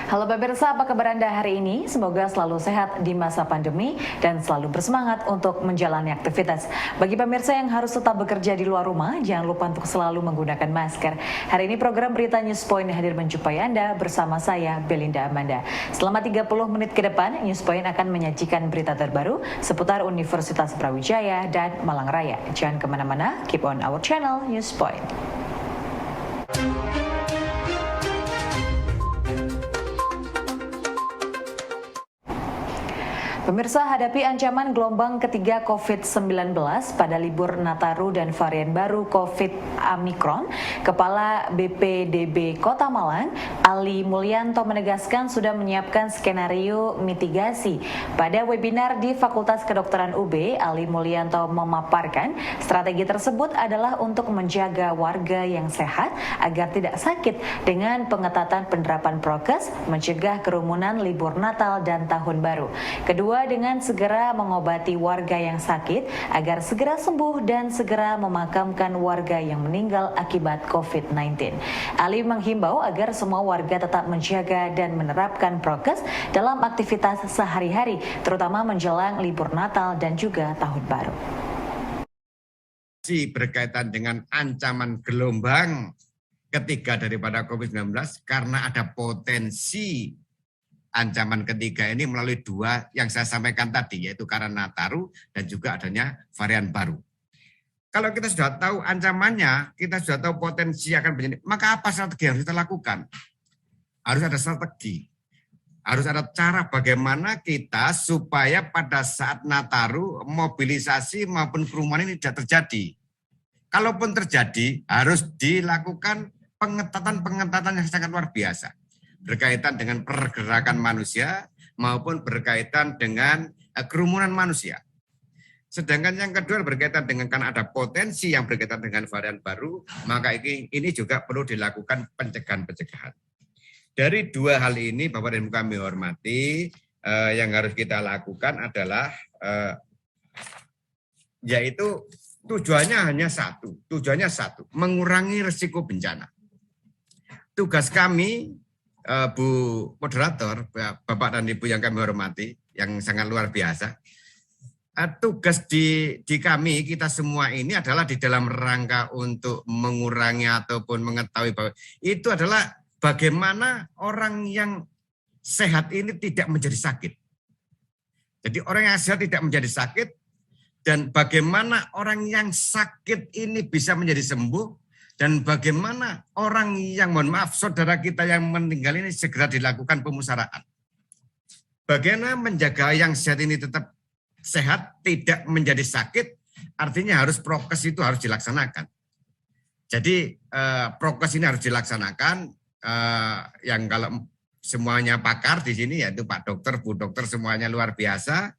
Halo pemirsa, apa kabar Anda hari ini? Semoga selalu sehat di masa pandemi dan selalu bersemangat untuk menjalani aktivitas. Bagi pemirsa yang harus tetap bekerja di luar rumah, jangan lupa untuk selalu menggunakan masker. Hari ini program Berita News Point hadir menjumpai Anda bersama saya, Belinda Amanda. Selama 30 menit ke depan, News Point akan menyajikan berita terbaru seputar Universitas Brawijaya dan Malang Raya. Jangan kemana-mana, keep on our channel News Point. Pemirsa, hadapi ancaman gelombang ketiga COVID-19 pada libur Nataru dan varian baru COVID Omicron, Kepala BPDB Kota Malang, Ali Mulyanto menegaskan sudah menyiapkan skenario mitigasi. Pada webinar di Fakultas Kedokteran UB, Ali Mulyanto memaparkan strategi tersebut adalah untuk menjaga warga yang sehat agar tidak sakit dengan pengetatan penerapan prokes, mencegah kerumunan libur Natal dan Tahun Baru. Kedua, dengan segera mengobati warga yang sakit agar segera sembuh dan segera memakamkan warga yang meninggal akibat COVID-19. Ali menghimbau agar semua warga tetap menjaga dan menerapkan prokes dalam aktivitas sehari-hari, terutama menjelang libur Natal dan juga Tahun Baru. Berkaitan dengan ancaman gelombang ketiga daripada COVID-19 karena ada potensi ancaman ketiga ini melalui dua yang saya sampaikan tadi, yaitu karena Nataru dan juga adanya varian baru. Kalau kita sudah tahu ancamannya, kita sudah tahu potensi akan begini, maka apa strategi yang harus kita lakukan? Harus ada strategi, harus ada cara bagaimana kita supaya pada saat Nataru mobilisasi maupun kerumunan ini tidak terjadi. Kalaupun terjadi, harus dilakukan pengetatan-pengetatan yang sangat luar biasa. Berkaitan dengan pergerakan manusia maupun berkaitan dengan kerumunan manusia. Sedangkan yang kedua berkaitan dengan karena ada potensi yang berkaitan dengan varian baru, maka ini juga perlu dilakukan pencegahan-pencegahan. Dari dua hal ini, Bapak dan Ibu kami hormati, yang harus kita lakukan adalah yaitu tujuannya hanya satu, mengurangi risiko bencana. Tugas kami, Bu Moderator, Bapak dan Ibu yang kami hormati, yang sangat luar biasa. Tugas di kami, kita semua ini adalah di dalam rangka untuk mengurangi ataupun mengetahui bahwa itu adalah bagaimana orang yang sehat ini tidak menjadi sakit. Jadi orang yang sehat tidak menjadi sakit, dan bagaimana orang yang sakit ini bisa menjadi sembuh, dan bagaimana orang yang, mohon maaf, saudara kita yang meninggal ini segera dilakukan pemusaraan. Bagaimana menjaga yang sehat ini tetap sehat, tidak menjadi sakit, artinya harus prokes itu harus dilaksanakan. Jadi prokes ini harus dilaksanakan, yang kalau semuanya pakar di sini yaitu Pak Dokter, Bu Dokter, semuanya luar biasa.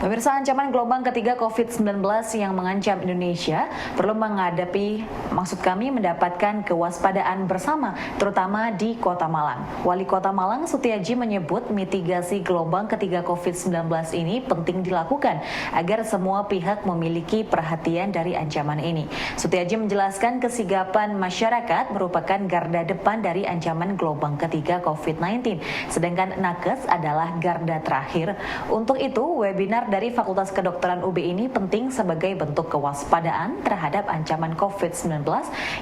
Pemirsa, ancaman gelombang ketiga COVID-19 yang mengancam Indonesia perlu mendapatkan kewaspadaan bersama, terutama di Kota Malang. Wali Kota Malang, Sutiaji, menyebut mitigasi gelombang ketiga COVID-19 ini penting dilakukan agar semua pihak memiliki perhatian dari ancaman ini. Sutiaji menjelaskan kesigapan masyarakat merupakan garda depan dari ancaman gelombang ketiga COVID-19, sedangkan nakes adalah garda terakhir. Untuk itu, webinar dari Fakultas Kedokteran UB ini penting sebagai bentuk kewaspadaan terhadap ancaman COVID-19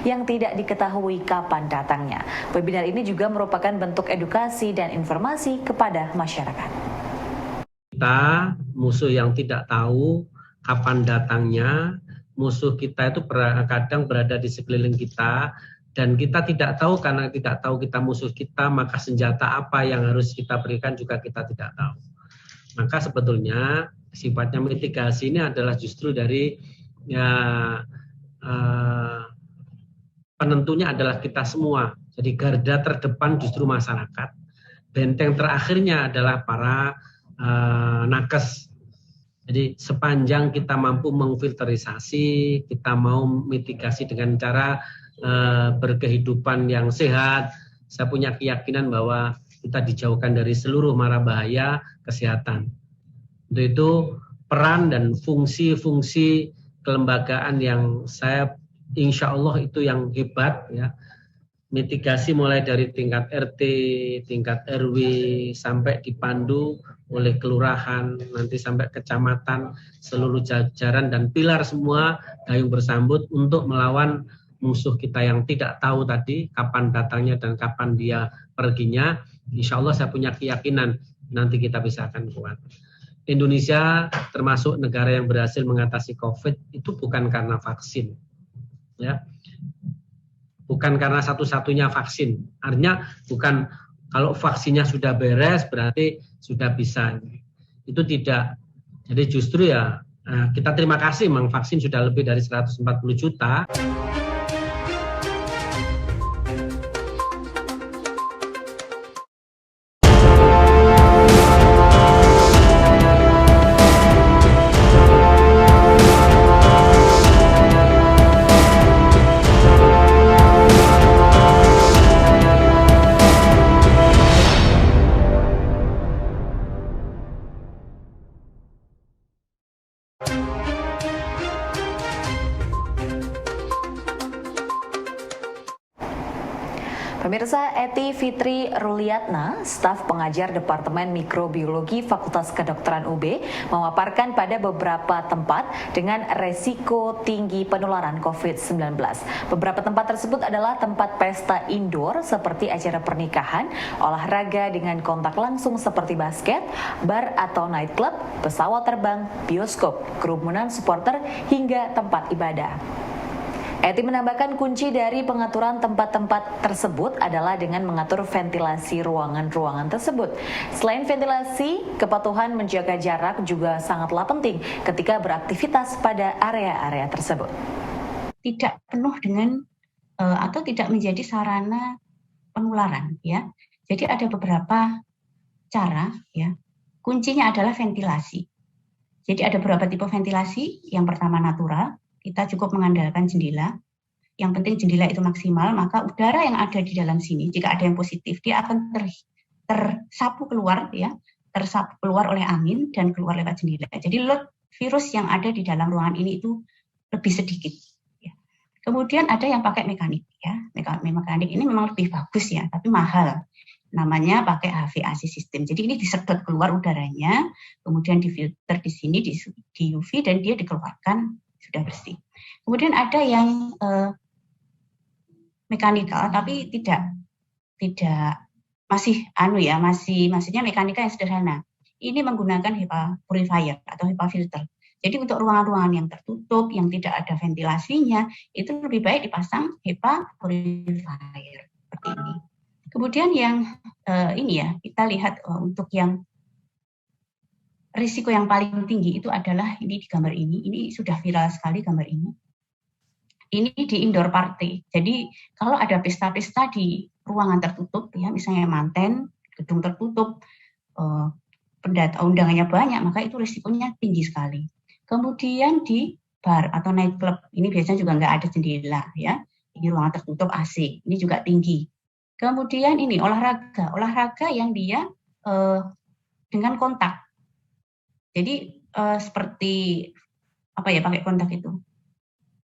yang tidak diketahui kapan datangnya. Webinar ini juga merupakan bentuk edukasi dan informasi kepada masyarakat. Kita musuh yang tidak tahu kapan datangnya, musuh kita itu kadang berada di sekeliling kita, dan kita tidak tahu, karena tidak tahu kita musuh kita, maka senjata apa yang harus kita berikan juga kita tidak tahu. Maka sebetulnya sifatnya mitigasi ini adalah justru dari penentunya adalah kita semua. Jadi garda terdepan justru masyarakat. Benteng terakhirnya adalah para nakes. Jadi sepanjang kita mampu mengfilterisasi, kita mau mitigasi dengan cara berkehidupan yang sehat, saya punya keyakinan bahwa kita dijauhkan dari seluruh mara bahaya kesehatan. Untuk itu peran dan fungsi-fungsi kelembagaan yang saya insya Allah itu yang hebat, ya, mitigasi mulai dari tingkat RT, tingkat RW, sampai dipandu oleh kelurahan, nanti sampai kecamatan, seluruh jajaran dan pilar semua gayung bersambut untuk melawan musuh kita yang tidak tahu tadi kapan datangnya dan kapan dia perginya. Insya Allah saya punya keyakinan nanti kita bisa akan kuat. Indonesia termasuk negara yang berhasil mengatasi COVID itu bukan karena vaksin, ya. Bukan karena satu-satunya vaksin. Artinya bukan kalau vaksinnya sudah beres berarti sudah bisa. Itu tidak. Jadi justru ya kita terima kasih memang vaksin sudah lebih dari 140 juta. Pemirsa, Eti Fitri Ruliatna, staf pengajar Departemen Mikrobiologi Fakultas Kedokteran UB, memaparkan pada beberapa tempat dengan resiko tinggi penularan COVID-19. Beberapa tempat tersebut adalah tempat pesta indoor seperti acara pernikahan, olahraga dengan kontak langsung seperti basket, bar atau nightclub, pesawat terbang, bioskop, kerumunan supporter, hingga tempat ibadah. Eti menambahkan kunci dari pengaturan tempat-tempat tersebut adalah dengan mengatur ventilasi ruangan-ruangan tersebut. Selain ventilasi, kepatuhan menjaga jarak juga sangatlah penting ketika beraktivitas pada area-area tersebut. Tidak penuh dengan atau tidak menjadi sarana penularan, ya. Jadi ada beberapa cara, ya. Kuncinya adalah ventilasi. Jadi ada beberapa tipe ventilasi. Yang pertama natural. Kita cukup mengandalkan jendela. Yang penting jendela itu maksimal, maka udara yang ada di dalam sini, jika ada yang positif, dia akan tersapu keluar, ya, tersapu keluar oleh angin dan keluar lewat jendela. Jadi load virus yang ada di dalam ruangan ini itu lebih sedikit. Ya. Kemudian ada yang pakai mekanik, ya, mekanik ini memang lebih bagus, ya, tapi mahal. Namanya pakai HVAC system. Jadi ini disedot keluar udaranya, kemudian difilter di sini di UV dan dia dikeluarkan sudah bersih. Kemudian ada yang mekanikal tapi tidak maksudnya mekanika yang sederhana. Ini menggunakan HEPA purifier atau HEPA filter. Jadi untuk ruangan-ruangan yang tertutup yang tidak ada ventilasinya itu lebih baik dipasang HEPA purifier seperti ini. Kemudian yang ini ya, kita lihat untuk yang risiko yang paling tinggi itu adalah ini di gambar ini sudah viral sekali gambar ini. Ini di indoor party. Jadi kalau ada pesta-pesta di ruangan tertutup, ya misalnya manten, gedung tertutup, undangannya banyak, maka itu risikonya tinggi sekali. Kemudian di bar atau nightclub, ini biasanya juga nggak ada jendela, ya. Ini ruangan tertutup AC, ini juga tinggi. Kemudian ini olahraga yang dia dengan kontak. Jadi seperti apa ya pakai kontak itu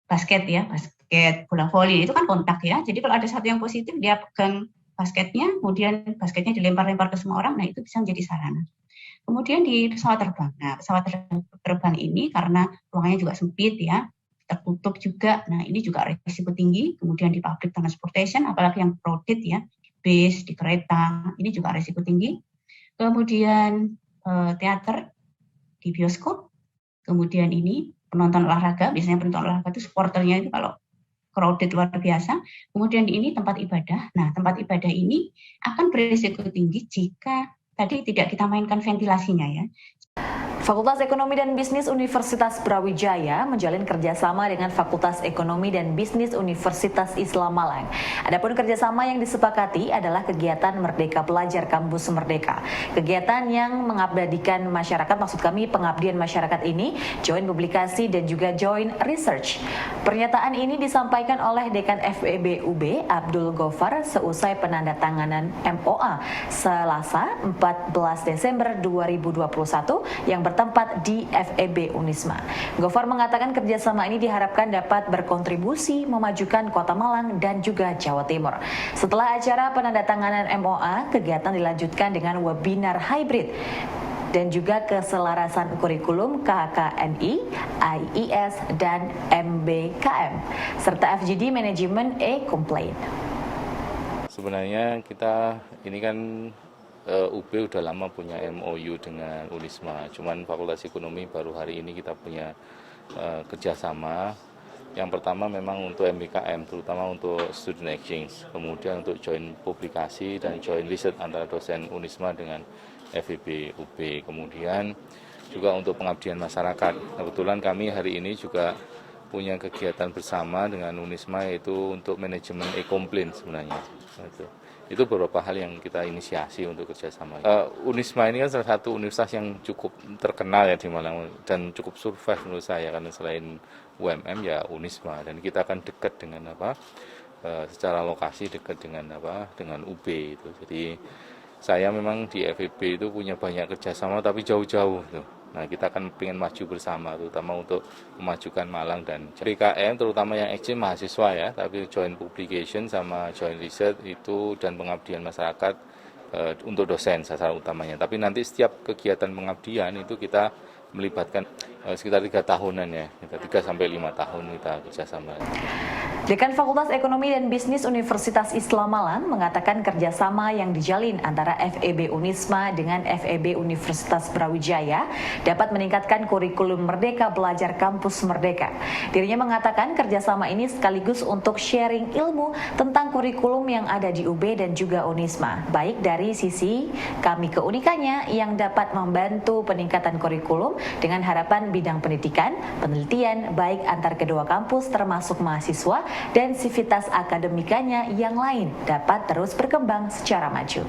basket bola voli itu kan kontak ya. Jadi kalau ada satu yang positif dia pegang basketnya, kemudian basketnya dilempar-lempar ke semua orang, nah itu bisa menjadi sarana. Kemudian di pesawat terbang, nah pesawat terbang ini karena ruangannya juga sempit ya, tertutup juga, nah ini juga risiko tinggi. Kemudian di public transportation, apalagi yang crowded ya, bis, di kereta, ini juga risiko tinggi. Kemudian teater, di bioskop, kemudian ini penonton olahraga, biasanya penonton olahraga itu supporternya itu kalau crowded luar biasa, kemudian ini tempat ibadah. Nah, tempat ibadah ini akan berisiko tinggi jika tadi tidak kita mainkan ventilasinya ya. Fakultas Ekonomi dan Bisnis Universitas Brawijaya menjalin kerjasama dengan Fakultas Ekonomi dan Bisnis Universitas Islam Malang. Adapun kerjasama yang disepakati adalah kegiatan Merdeka Belajar Kampus Merdeka. Kegiatan yang mengabadikan masyarakat, maksud kami pengabdian masyarakat ini, join publikasi dan juga join research. Pernyataan ini disampaikan oleh Dekan FEB UB Abdul Gofar seusai penandatanganan MOA Selasa 14 Desember 2021 yang bertepatan bertempat di FEB Unisma. Gofar mengatakan kerjasama ini diharapkan dapat berkontribusi memajukan Kota Malang dan juga Jawa Timur. Setelah acara penandatanganan MOA, kegiatan dilanjutkan dengan webinar hybrid dan juga keselarasan kurikulum KKNI, IIS, dan MBKM, serta FGD Manajemen E-Complaint. Sebenarnya kita ini kan UB udah lama punya MOU dengan Unisma, cuman Fakultas Ekonomi baru hari ini kita punya kerjasama. Yang pertama memang untuk MBKM, terutama untuk student exchange, kemudian untuk joint publikasi dan joint research antara dosen Unisma dengan FEB UB, kemudian juga untuk pengabdian masyarakat. Kebetulan kami hari ini juga punya kegiatan bersama dengan Unisma, yaitu untuk manajemen e-complaint sebenarnya. Itu beberapa hal yang kita inisiasi untuk kerjasama. Unisma ini kan salah satu universitas yang cukup terkenal ya di Malang dan cukup survive menurut saya, karena selain UMM ya Unisma, dan kita akan dekat dengan secara lokasi dekat dengan dengan UB itu. Jadi saya memang di FEB itu punya banyak kerjasama tapi jauh-jauh tuh. Nah, kita akan ingin maju bersama, terutama untuk memajukan Malang dan BKM, terutama yang exchange mahasiswa ya, tapi joint publication sama joint research itu dan pengabdian masyarakat untuk dosen sasaran utamanya. Tapi nanti setiap kegiatan pengabdian itu kita melibatkan sekitar 3 tahunan ya, 3-5 tahun kita kerjasama. Dekan Fakultas Ekonomi dan Bisnis Universitas Islam Malang mengatakan kerjasama yang dijalin antara FEB Unisma dengan FEB Universitas Brawijaya dapat meningkatkan kurikulum Merdeka Belajar Kampus Merdeka. Dirinya mengatakan kerjasama ini sekaligus untuk sharing ilmu tentang kurikulum yang ada di UB dan juga Unisma, baik dari sisi kami keunikannya yang dapat membantu peningkatan kurikulum dengan harapan bidang pendidikan, penelitian, baik antar kedua kampus termasuk mahasiswa, dan sivitas akademikanya yang lain dapat terus berkembang secara maju.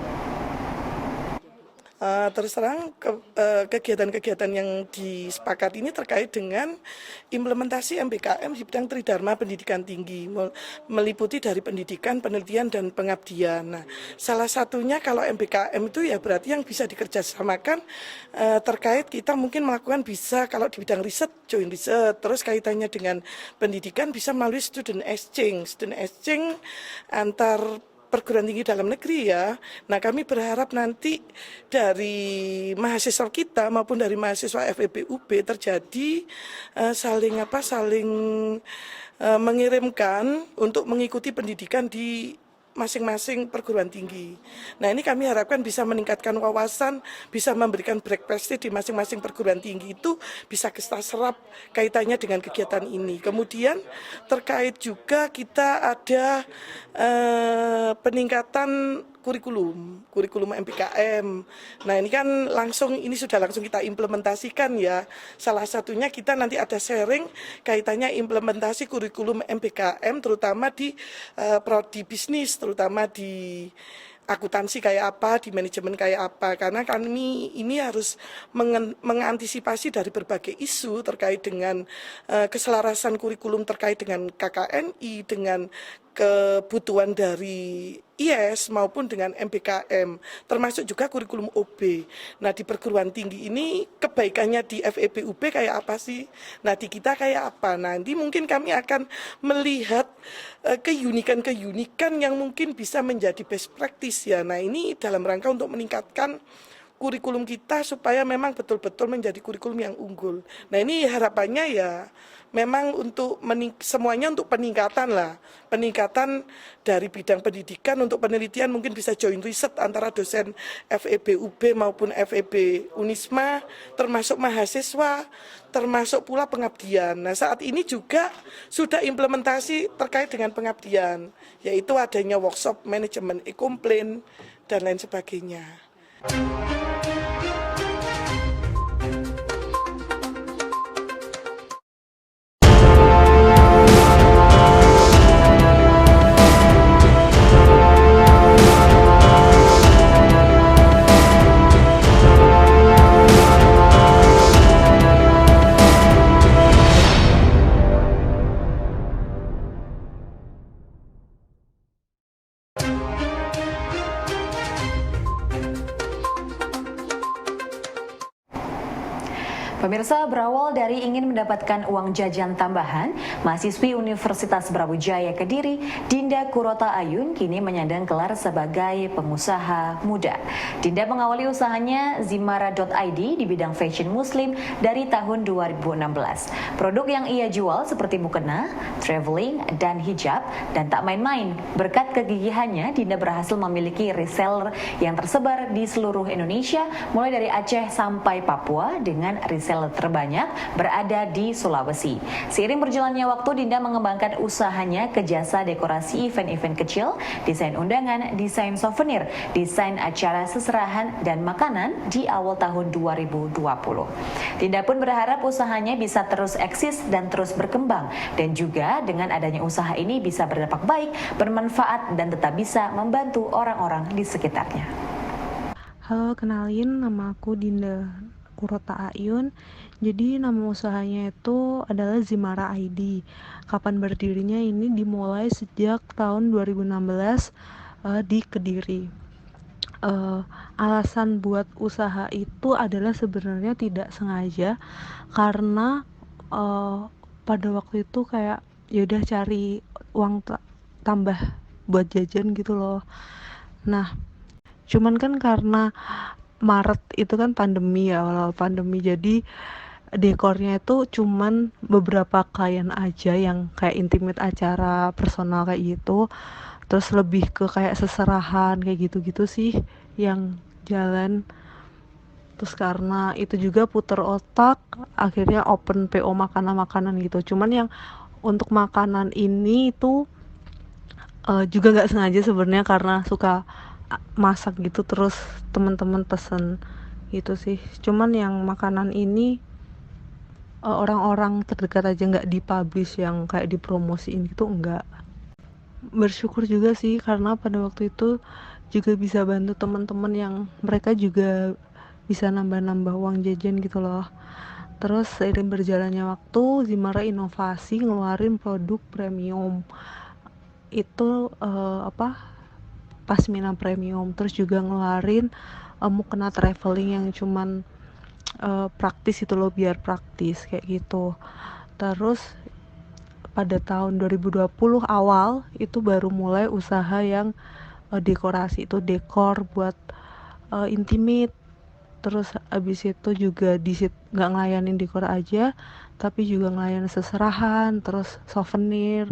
Terus terang kegiatan-kegiatan yang disepakati ini terkait dengan implementasi MBKM di bidang Tridharma Pendidikan Tinggi, meliputi dari pendidikan, penelitian, dan pengabdian. Nah, salah satunya kalau MBKM itu ya berarti yang bisa dikerjasamakan terkait kita mungkin melakukan bisa kalau di bidang riset, joint research, terus kaitannya dengan pendidikan bisa melalui student exchange antar perguruan tinggi dalam negeri ya. Nah, kami berharap nanti dari mahasiswa kita maupun dari mahasiswa FEB UB terjadi saling mengirimkan untuk mengikuti pendidikan di masing-masing perguruan tinggi. Nah, ini kami harapkan bisa meningkatkan wawasan, bisa memberikan break prestise di masing-masing perguruan tinggi, itu bisa kita serap kaitannya dengan kegiatan ini. Kemudian terkait juga kita ada peningkatan kurikulum MBKM. Nah, ini kan ini sudah langsung kita implementasikan ya. Salah satunya kita nanti ada sharing kaitannya implementasi kurikulum MBKM terutama di prodi bisnis, terutama di akuntansi kayak apa, di manajemen kayak apa, karena kami ini harus mengantisipasi dari berbagai isu terkait dengan keselarasan kurikulum terkait dengan KKNI, dengan kebutuhan dari IS maupun dengan MBKM, termasuk juga kurikulum OB. Nah, di perguruan tinggi ini kebaikannya di FEB UB kayak apa sih? Nah, di kita kayak apa? Nanti mungkin kami akan melihat keunikan yang mungkin bisa menjadi best practice ya. Nah, ini dalam rangka untuk meningkatkan kurikulum kita supaya memang betul-betul menjadi kurikulum yang unggul. Nah, ini harapannya ya memang untuk semuanya untuk peningkatan lah. Peningkatan dari bidang pendidikan, untuk penelitian mungkin bisa joint research antara dosen FEB UB maupun FEB Unisma, termasuk mahasiswa, termasuk pula pengabdian. Nah, saat ini juga sudah implementasi terkait dengan pengabdian, yaitu adanya workshop manajemen e-complaint dan lain sebagainya. Pemirsa, berawal dari ingin mendapatkan uang jajan tambahan, mahasiswi Universitas Brawijaya Kediri, Dinda Kurota Ayun, kini menyandang gelar sebagai pengusaha muda. Dinda mengawali usahanya Zimara.id di bidang fashion muslim dari tahun 2016. Produk yang ia jual seperti mukena, traveling, dan hijab, dan tak main-main. Berkat kegigihannya, Dinda berhasil memiliki reseller yang tersebar di seluruh Indonesia, mulai dari Aceh sampai Papua, dengan reseller terbanyak berada di Sulawesi. Seiring berjalannya waktu, Dinda mengembangkan usahanya ke jasa dekorasi event-event kecil, desain undangan, desain souvenir, desain acara seserahan, dan makanan di awal tahun 2020. Dinda pun berharap usahanya bisa terus eksis dan terus berkembang, dan juga dengan adanya usaha ini bisa berdampak baik, bermanfaat, dan tetap bisa membantu orang-orang di sekitarnya. Halo, kenalin, nama aku Dinda Kurota Ayun. Jadi nama usahanya itu adalah Zimara ID. Kapan berdirinya ini dimulai sejak tahun 2016 di Kediri. Alasan buat usaha itu adalah sebenarnya tidak sengaja, karena pada waktu itu kayak yaudah cari uang tambah buat jajan gitu loh. Nah, cuman kan karena Maret itu kan pandemi ya, awal pandemi, jadi dekornya itu cuman beberapa klien aja yang kayak intimate, acara personal kayak gitu, terus lebih ke kayak seserahan kayak gitu-gitu sih yang jalan. Terus karena itu juga puter otak, akhirnya open PO makanan-makanan gitu. Cuman yang untuk makanan ini itu juga nggak sengaja sebenarnya, karena suka masak gitu, terus teman-teman pesen gitu sih. Cuman yang makanan ini orang-orang terdekat aja, nggak dipublish yang kayak dipromosiin gitu, enggak. Bersyukur juga sih karena pada waktu itu juga bisa bantu teman-teman yang mereka juga bisa nambah-nambah uang jajan gitu loh. Terus seiring berjalannya waktu, Zimara inovasi ngeluarin produk premium itu pasmina premium, terus juga ngeluarin mukena traveling yang cuman praktis itu loh, biar praktis kayak gitu. Terus pada tahun 2020 awal itu baru mulai usaha yang dekorasi, itu dekor buat intimate. Terus abis itu juga nggak ngelayanin dekor aja, tapi juga ngelayanin seserahan, terus souvenir,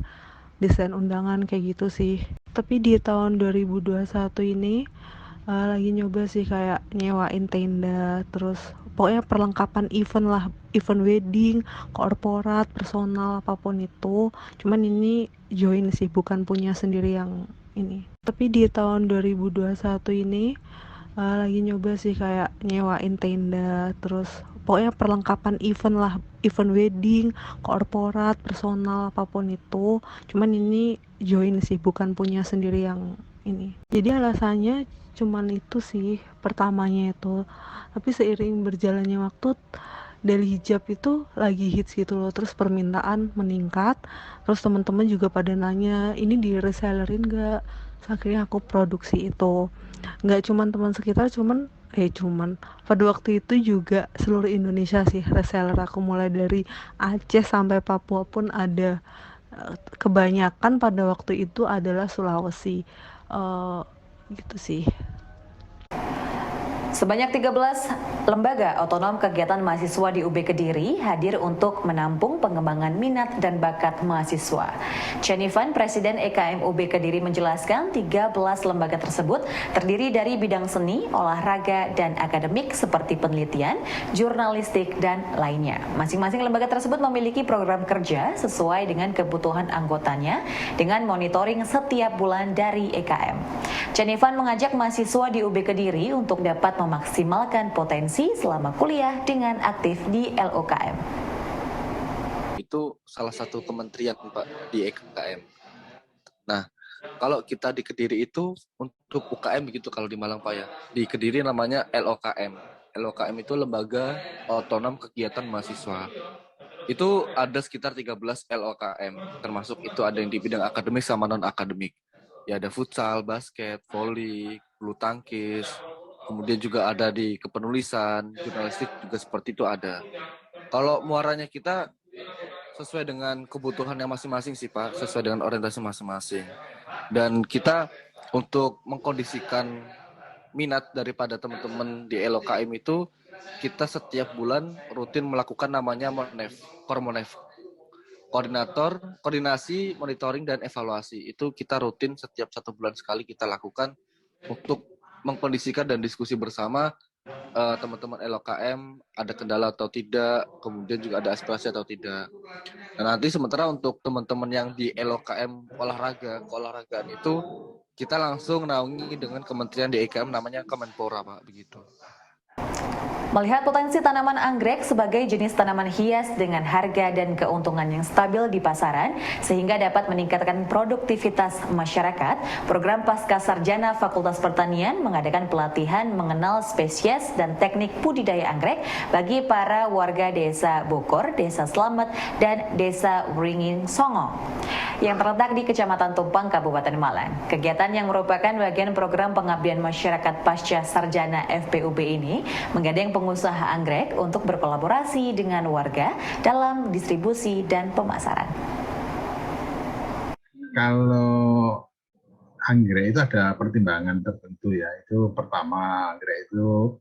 desain undangan kayak gitu sih. Tapi di tahun 2021 ini lagi nyoba sih kayak nyewain tenda, terus pokoknya perlengkapan event lah, event wedding, korporat, personal, apapun itu. Cuman ini join sih, bukan punya sendiri yang ini. Tapi di tahun 2021 ini lagi nyoba sih kayak nyewain tenda, terus pokoknya perlengkapan event lah, event wedding, korporat, personal, apapun itu. Cuman ini join sih, bukan punya sendiri yang ini. Jadi alasannya cuman itu sih pertamanya itu. Tapi seiring berjalannya waktu, dari hijab itu lagi hits gitu loh, terus permintaan meningkat, terus teman-teman juga pada nanya ini di resellerin gak. Akhirnya aku produksi itu, nggak cuman teman sekitar, cuman pada waktu itu juga seluruh Indonesia sih reseller aku, mulai dari Aceh sampai Papua pun ada. Kebanyakan pada waktu itu adalah Sulawesi, gitu sih. Sebanyak 13 lembaga otonom kegiatan mahasiswa di UB Kediri hadir untuk menampung pengembangan minat dan bakat mahasiswa. Cenifan, Presiden EKM UB Kediri, menjelaskan 13 lembaga tersebut terdiri dari bidang seni, olahraga, dan akademik seperti penelitian, jurnalistik, dan lainnya. Masing-masing lembaga tersebut memiliki program kerja sesuai dengan kebutuhan anggotanya dengan monitoring setiap bulan dari EKM. Cenifan mengajak mahasiswa di UB Kediri untuk dapat memaksimalkan potensi selama kuliah dengan aktif di LOKM. Itu salah satu kementerian Pak di EKM. Nah, kalau kita di Kediri itu untuk UKM begitu, kalau di Malang Pak ya. Di Kediri namanya LOKM. LOKM itu Lembaga Otonom Kegiatan Mahasiswa. Itu ada sekitar 13 LOKM, termasuk itu ada yang di bidang akademik sama non-akademik. Ya ada futsal, basket, voli, bulu tangkis, kemudian juga ada di kepenulisan, jurnalistik juga seperti itu ada. Kalau muaranya kita sesuai dengan kebutuhan yang masing-masing sih Pak, sesuai dengan orientasi masing-masing. Dan kita untuk mengkondisikan minat daripada teman-teman di LOKM itu, kita setiap bulan rutin melakukan namanya Kormonef. Koordinasi, monitoring, dan evaluasi. Itu kita rutin setiap 1 bulan sekali kita lakukan untuk mengkondisikan dan diskusi bersama teman-teman LOKM ada kendala atau tidak, kemudian juga ada aspirasi atau tidak. Nah, nanti sementara untuk teman-teman yang di LOKM keolahragaan itu kita langsung naungi dengan kementerian di EKM namanya Kemenpora Pak, begitu. Melihat potensi tanaman anggrek sebagai jenis tanaman hias dengan harga dan keuntungan yang stabil di pasaran sehingga dapat meningkatkan produktivitas masyarakat, program Pasca Sarjana Fakultas Pertanian mengadakan pelatihan mengenal spesies dan teknik budidaya anggrek bagi para warga Desa Bokor, Desa Slamet, dan Desa Wringin Songo yang terletak di Kecamatan Tumpang, Kabupaten Malang. Kegiatan yang merupakan bagian program pengabdian masyarakat Pasca Sarjana FPUB ini menggandeng pengusaha anggrek untuk berkolaborasi dengan warga dalam distribusi dan pemasaran. Kalau anggrek itu ada pertimbangan tertentu ya. Itu pertama, anggrek itu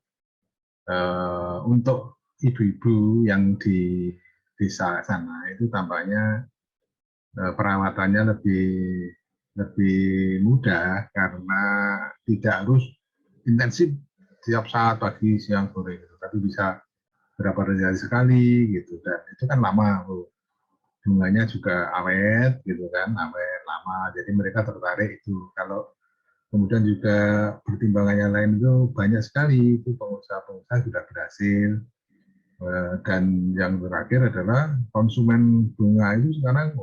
untuk ibu-ibu yang di desa sana itu tampaknya perawatannya lebih mudah karena tidak harus intensif tiap saat pagi, siang, sore gitu. Tapi bisa berapa hari sekali gitu, dan itu kan lama, bunganya juga awet gitu kan, awet lama. Jadi mereka tertarik itu. Kalau kemudian juga pertimbangannya lain itu banyak sekali, itu pengusaha-pengusaha sudah berhasil. Dan yang terakhir adalah konsumen bunga itu sekarang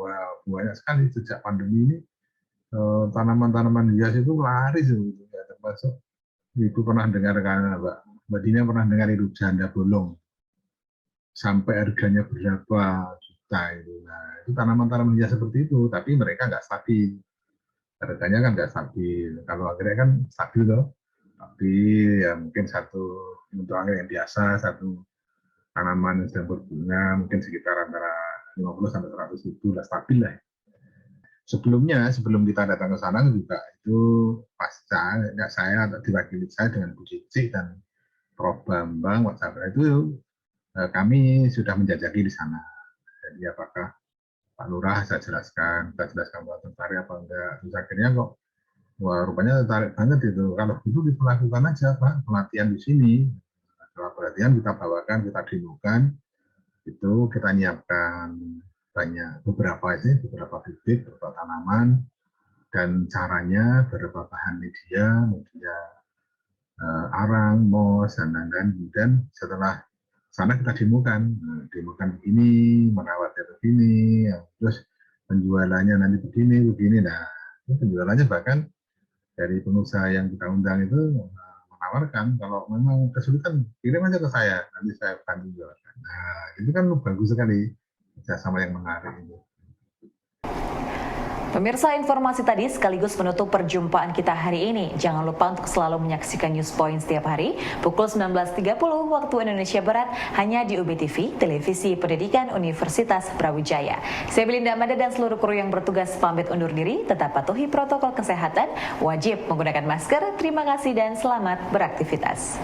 banyak sekali sejak pandemi ini. Tanaman-tanaman hias itu laris gitu, ya, termasuk Ibu pernah dengar kan, Mbak Dina pernah dengar itu janda bolong sampai harganya berapa juta itu. Nah, itu tanaman-tanaman hias seperti itu, tapi mereka nggak stabil, harganya kan nggak stabil. Kalau anggrek kan stabil loh, tapi ya mungkin untuk anggrek yang biasa, satu tanaman yang sedang berbunga mungkin sekitar antara 50 sampai 100 ribu lah, stabil lah. Sebelumnya, sebelum kita datang ke sana juga itu saya atau diwakili saya dengan Bu Cici dan Prof Bambang WhatsApp itu kami sudah menjajaki di sana. Jadi apakah Pak Lurah saya jelaskan Pak tertarik apa enggak. Terus akhirnya kok wah rupanya tertarik banget itu. Kalau itu dilakukan aja Pak, pelatihan di sini. Setelah pelatihan kita bawakan, kita demokan, itu kita nyiapkan beberapa bibit, beberapa tanaman, dan caranya beberapa bahan media arang, mos, dan lain-lain. Kemudian setelah sana kita demokan begini, merawatnya begini, terus penjualannya nanti begini. Nah, penjualannya bahkan dari pengusaha yang kita undang itu menawarkan kalau memang kesulitan kirim aja ke saya, nanti saya bantu jualkan. Nah, itu kan bagus sekali kerjasama yang menarik itu. Pemirsa, informasi tadi sekaligus menutup perjumpaan kita hari ini. Jangan lupa untuk selalu menyaksikan News Point setiap hari pukul 19.30 waktu Indonesia Barat hanya di UBTV, Televisi Pendidikan Universitas Brawijaya. Saya Belinda Amanda dan seluruh kru yang bertugas pamit undur diri. Tetap patuhi protokol kesehatan, wajib menggunakan masker. Terima kasih dan selamat beraktivitas.